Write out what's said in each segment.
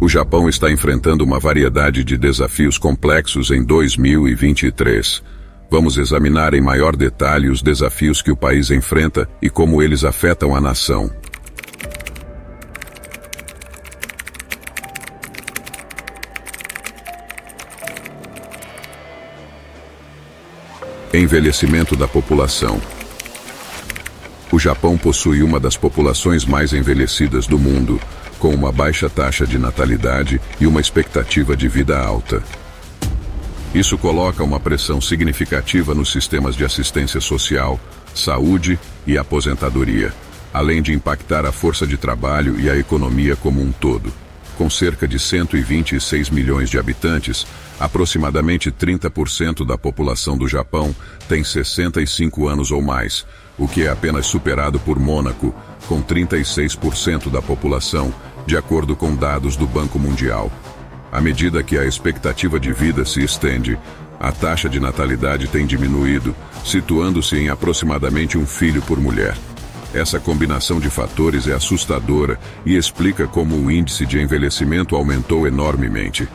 O Japão está enfrentando uma variedade de desafios complexos em 2023. Vamos examinar em maior detalhe os desafios que o país enfrenta e como eles afetam a nação. Envelhecimento da população. O Japão possui uma das populações mais envelhecidas do mundo, com uma baixa taxa de natalidade e uma expectativa de vida alta. Isso coloca uma pressão significativa nos sistemas de assistência social, saúde e aposentadoria, além de impactar a força de trabalho e a economia como um todo. Com cerca de 126 milhões de habitantes, aproximadamente 30% da população do Japão tem 65 anos ou mais, o que é apenas superado por Mônaco, com 36% da população, de acordo com dados do Banco Mundial. À medida que a expectativa de vida se estende, a taxa de natalidade tem diminuído, situando-se em aproximadamente um filho por mulher. Essa combinação de fatores é assustadora e explica como o índice de envelhecimento aumentou enormemente.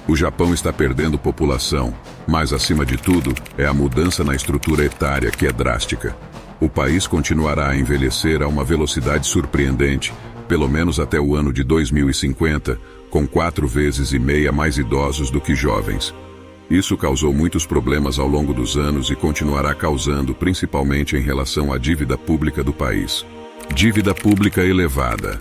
O Japão está perdendo população, mas, acima de tudo, é a mudança na estrutura etária que é drástica. O país continuará a envelhecer a uma velocidade surpreendente, pelo menos até o ano de 2050, com 4,5 vezes mais idosos do que jovens. Isso causou muitos problemas ao longo dos anos e continuará causando, principalmente em relação à dívida pública do país. Dívida pública elevada.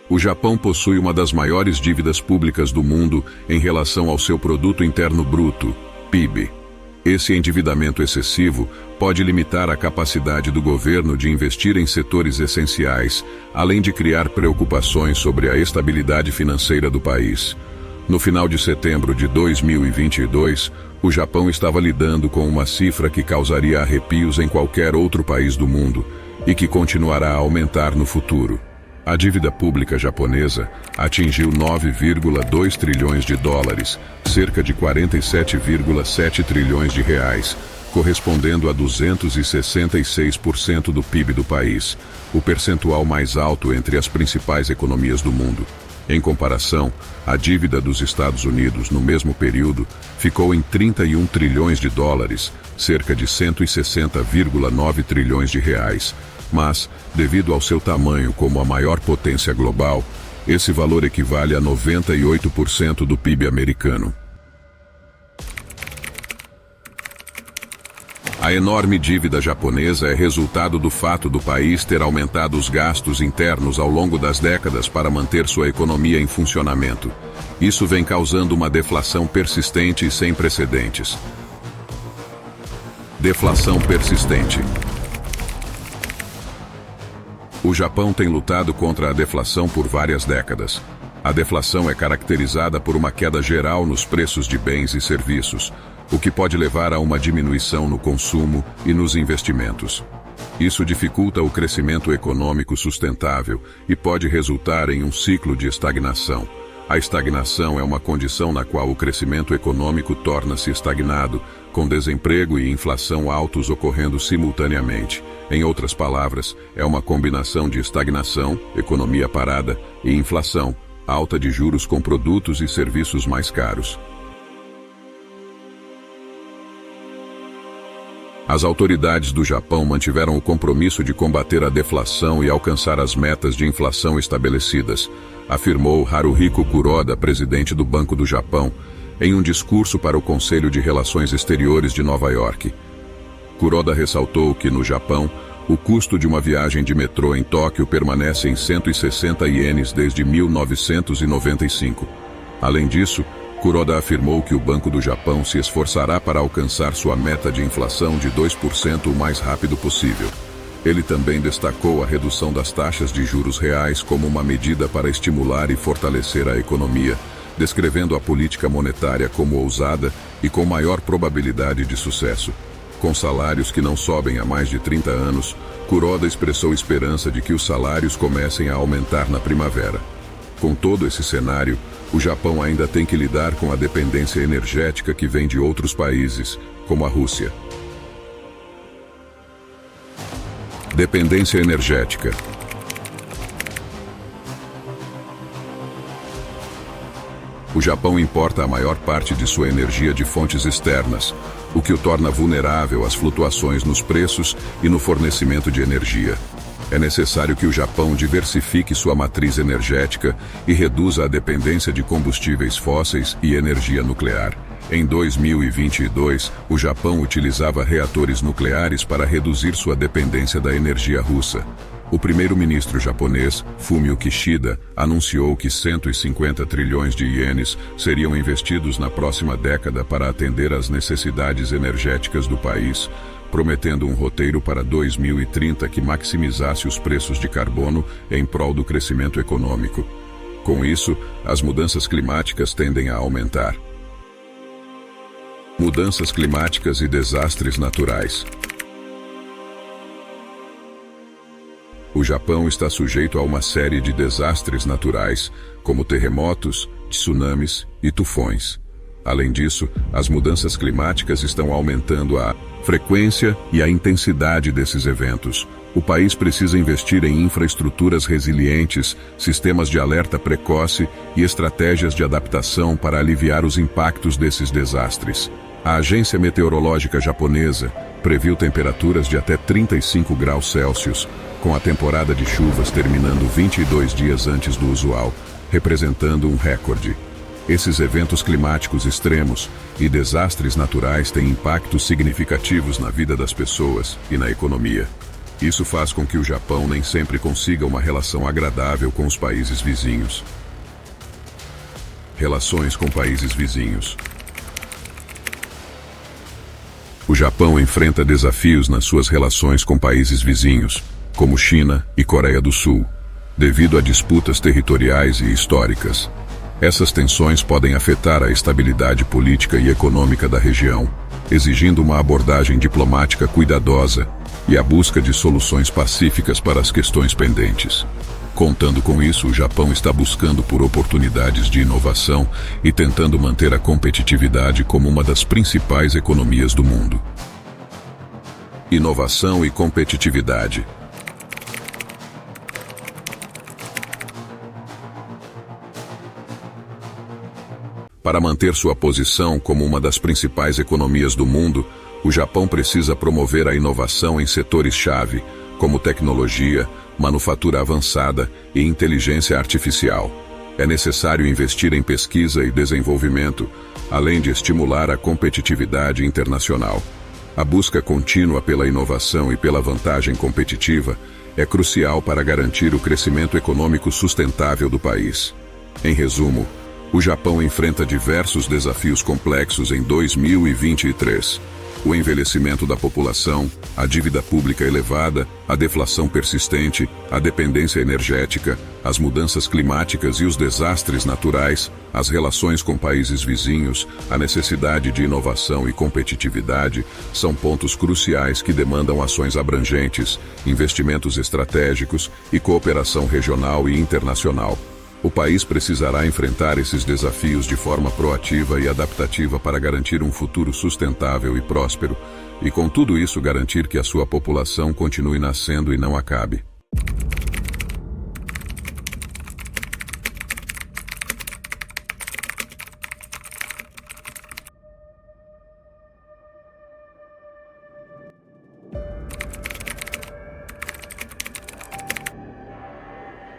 O Japão possui uma das maiores dívidas públicas do mundo em relação ao seu produto interno bruto, PIB. Esse endividamento excessivo pode limitar a capacidade do governo de investir em setores essenciais, além de criar preocupações sobre a estabilidade financeira do país. No final de setembro de 2022, o Japão estava lidando com uma cifra que causaria arrepios em qualquer outro país do mundo e que continuará a aumentar no futuro. A dívida pública japonesa atingiu 9,2 trilhões de dólares, cerca de 47,7 trilhões de reais, correspondendo a 266% do PIB do país, o percentual mais alto entre as principais economias do mundo. Em comparação, a dívida dos Estados Unidos no mesmo período ficou em 31 trilhões de dólares, cerca de 160,9 trilhões de reais. Mas, devido ao seu tamanho como a maior potência global, esse valor equivale a 98% do PIB americano. A enorme dívida japonesa é resultado do fato do país ter aumentado os gastos internos ao longo das décadas para manter sua economia em funcionamento. Isso vem causando uma deflação persistente e sem precedentes. Deflação persistente. O Japão tem lutado contra a deflação por várias décadas. A deflação é caracterizada por uma queda geral nos preços de bens e serviços, o que pode levar a uma diminuição no consumo e nos investimentos. Isso dificulta o crescimento econômico sustentável e pode resultar em um ciclo de estagnação. A estagnação é uma condição na qual o crescimento econômico torna-se estagnado, com desemprego e inflação altos ocorrendo simultaneamente. Em outras palavras, é uma combinação de estagnação, economia parada, e inflação, alta de juros com produtos e serviços mais caros. As autoridades do Japão mantiveram o compromisso de combater a deflação e alcançar as metas de inflação estabelecidas, afirmou Haruhiko Kuroda, presidente do Banco do Japão, em um discurso para o Conselho de Relações Exteriores de Nova York. Kuroda ressaltou que, no Japão, o custo de uma viagem de metrô em Tóquio permanece em 160 ienes desde 1995. Além disso, Kuroda afirmou que o Banco do Japão se esforçará para alcançar sua meta de inflação de 2% o mais rápido possível. Ele também destacou a redução das taxas de juros reais como uma medida para estimular e fortalecer a economia, descrevendo a política monetária como ousada e com maior probabilidade de sucesso. Com salários que não sobem há mais de 30 anos, Kuroda expressou esperança de que os salários comecem a aumentar na primavera. Com todo esse cenário, o Japão ainda tem que lidar com a dependência energética que vem de outros países, como a Rússia. Dependência energética. O Japão importa a maior parte de sua energia de fontes externas, o que o torna vulnerável às flutuações nos preços e no fornecimento de energia. É necessário que o Japão diversifique sua matriz energética e reduza a dependência de combustíveis fósseis e energia nuclear. Em 2022, o Japão utilizava reatores nucleares para reduzir sua dependência da energia russa. O primeiro-ministro japonês, Fumio Kishida, anunciou que 150 trilhões de ienes seriam investidos na próxima década para atender às necessidades energéticas do país, prometendo um roteiro para 2030 que maximizasse os preços de carbono em prol do crescimento econômico. Com isso, as mudanças climáticas tendem a aumentar. Mudanças climáticas e desastres naturais. O Japão está sujeito a uma série de desastres naturais, como terremotos, tsunamis e tufões. Além disso, as mudanças climáticas estão aumentando a frequência e a intensidade desses eventos. O país precisa investir em infraestruturas resilientes, sistemas de alerta precoce e estratégias de adaptação para aliviar os impactos desses desastres. A Agência Meteorológica Japonesa previu temperaturas de até 35 graus Celsius, com a temporada de chuvas terminando 22 dias antes do usual, representando um recorde. Esses eventos climáticos extremos e desastres naturais têm impactos significativos na vida das pessoas e na economia. Isso faz com que o Japão nem sempre consiga uma relação agradável com os países vizinhos. Relações com países vizinhos. O Japão enfrenta desafios nas suas relações com países vizinhos, como China e Coreia do Sul, devido a disputas territoriais e históricas. Essas tensões podem afetar a estabilidade política e econômica da região, exigindo uma abordagem diplomática cuidadosa e a busca de soluções pacíficas para as questões pendentes. Contando com isso, o Japão está buscando por oportunidades de inovação e tentando manter a competitividade como uma das principais economias do mundo. Inovação e competitividade. Para manter sua posição como uma das principais economias do mundo, o Japão precisa promover a inovação em setores-chave, como tecnologia, manufatura avançada e inteligência artificial. É necessário investir em pesquisa e desenvolvimento, além de estimular a competitividade internacional. A busca contínua pela inovação e pela vantagem competitiva é crucial para garantir o crescimento econômico sustentável do país. Em resumo, o Japão enfrenta diversos desafios complexos em 2023. O envelhecimento da população, a dívida pública elevada, a deflação persistente, a dependência energética, as mudanças climáticas e os desastres naturais, as relações com países vizinhos, a necessidade de inovação e competitividade são pontos cruciais que demandam ações abrangentes, investimentos estratégicos e cooperação regional e internacional. O país precisará enfrentar esses desafios de forma proativa e adaptativa para garantir um futuro sustentável e próspero, e com tudo isso garantir que a sua população continue nascendo e não acabe.